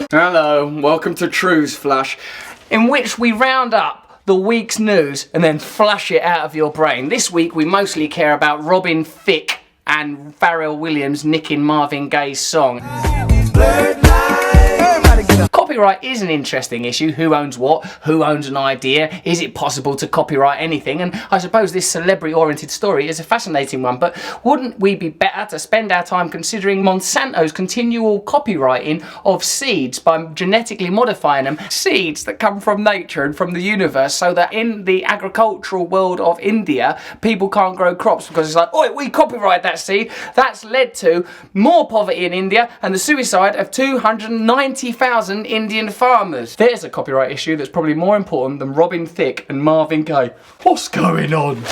Hello, welcome to Trews Flush, in which we round up the week's news and then flush it out of your brain. This week we mostly care about Robin Thicke and Pharrell Williams nicking Marvin Gaye's song. Copyright is an interesting issue. Who owns what? Who owns an idea? Is it possible to copyright anything? And I suppose this celebrity-oriented story is a fascinating one, but wouldn't we be better to spend our time considering Monsanto's continual copywriting of seeds by genetically modifying them? Seeds that come from nature and from the universe, so that in the agricultural world of India, people can't grow crops because it's like, oh, we copyright that seed. That's led to more poverty in India and the suicide of 290,000 Indian farmers. There's a copyright issue that's probably more important than Robin Thicke and Marvin Gaye. What's going on?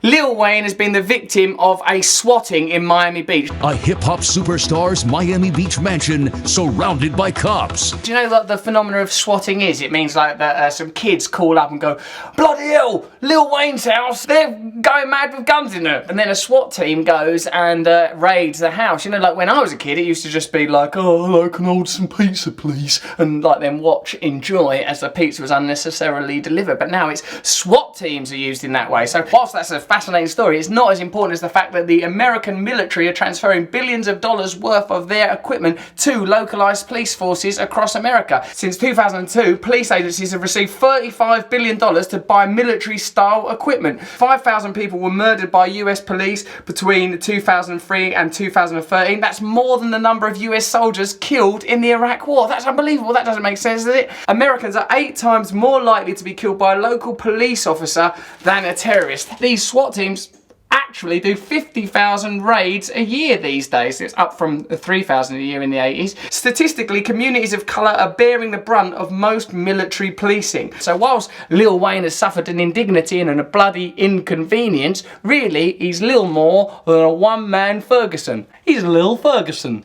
Lil Wayne has been the victim of a swatting in Miami Beach. A hip-hop superstar's Miami Beach mansion surrounded by cops. Do you know what the phenomenon of swatting is? It means like that some kids call up and go, bloody hell, Lil Wayne's house, they're going mad with guns in there. And then a SWAT team goes and raids the house. You know, like when I was a kid, it used to just be like, oh, hello, can I order some pizza, please? And like then watch, enjoy as the pizza was unnecessarily delivered. But now it's SWAT teams are used in that way. So whilst that's a fascinating story, it's not as important as the fact that the American military are transferring billions of dollars worth of their equipment to localized police forces across America. Since 2002, police agencies have received $35 billion to buy military-style equipment. 5,000 people were murdered by US police between 2003 and 2013. That's more than the number of US soldiers killed in the Iraq War. That's unbelievable. That doesn't make sense, does it? Americans are 8 times more likely to be killed by a local police officer than a terrorist. These SWAT teams actually do 50,000 raids a year these days. It's up from 3,000 a year in the 80s. Statistically, communities of colour are bearing the brunt of most military policing. So whilst Lil Wayne has suffered an indignity and a bloody inconvenience, really he's little more than a one-man Ferguson. He's Lil Ferguson.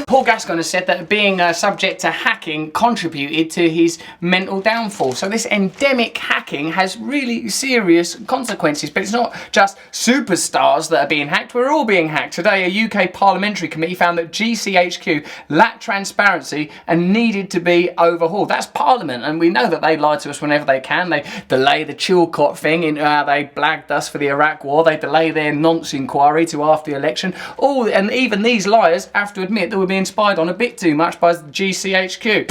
Paul Gascoigne has said that being subject to hacking contributed to his mental downfall. So this endemic hacking has really serious consequences. But it's not just superstars that are being hacked, we're all being hacked. Today, a UK parliamentary committee found that GCHQ lacked transparency and needed to be overhauled. That's Parliament, and we know that they lie to us whenever they can. They delay the Chilcot thing, they blagged us for the Iraq War, they delay their nonce inquiry to after the election. And even these liars have to admit that we're being spied on a bit too much by GCHQ.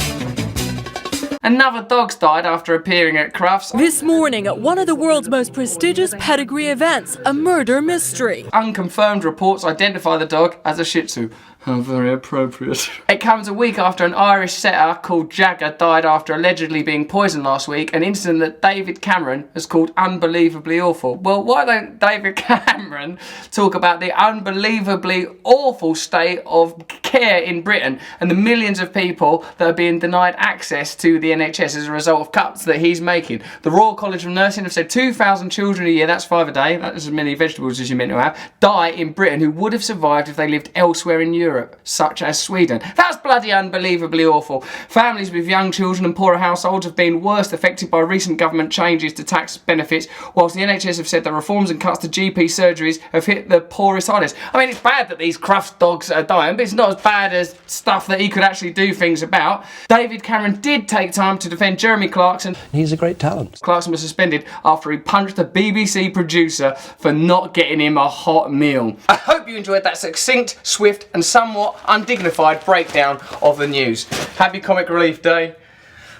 Another dog's died after appearing at Crufts. This morning at one of the world's most prestigious pedigree events, a murder mystery. Unconfirmed reports identify the dog as a Shih Tzu. How very appropriate. It comes a week after an Irish setter called Jagger died after allegedly being poisoned last week, an incident that David Cameron has called unbelievably awful. Well, why don't David Cameron talk about the unbelievably awful state of care in Britain and the millions of people that are being denied access to the NHS as a result of cuts that he's making? The Royal College of Nursing have said 2,000 children a year, that's 5 a day, that's as many vegetables as you're meant to have, die in Britain who would have survived if they lived elsewhere in Europe, such as Sweden. That's bloody unbelievably awful. Families with young children and poorer households have been worst affected by recent government changes to tax benefits, whilst the NHS have said that reforms and cuts to GP surgeries have hit the poorest hardest. I mean, it's bad that these Crufts dogs are dying, but it's not as bad as stuff that he could actually do things about. David Cameron did take time to defend Jeremy Clarkson. He's a great talent. Clarkson was suspended after he punched a BBC producer for not getting him a hot meal. I hope you enjoyed that succinct, swift and somewhat undignified breakdown of the news. Happy Comic Relief Day.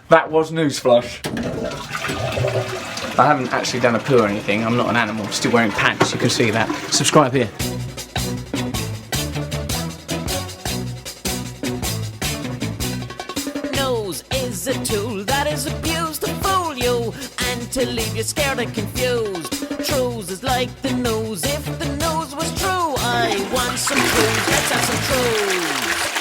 That was Newsflush. I haven't actually done a poo or anything. I'm not an animal. I'm still wearing pants. You can see that. Subscribe here. Nose is a tool that is abused to fool you and to leave you scared and confused. Trews is like the nose. If the nose was true, I want some Trews. Let's have some Trews.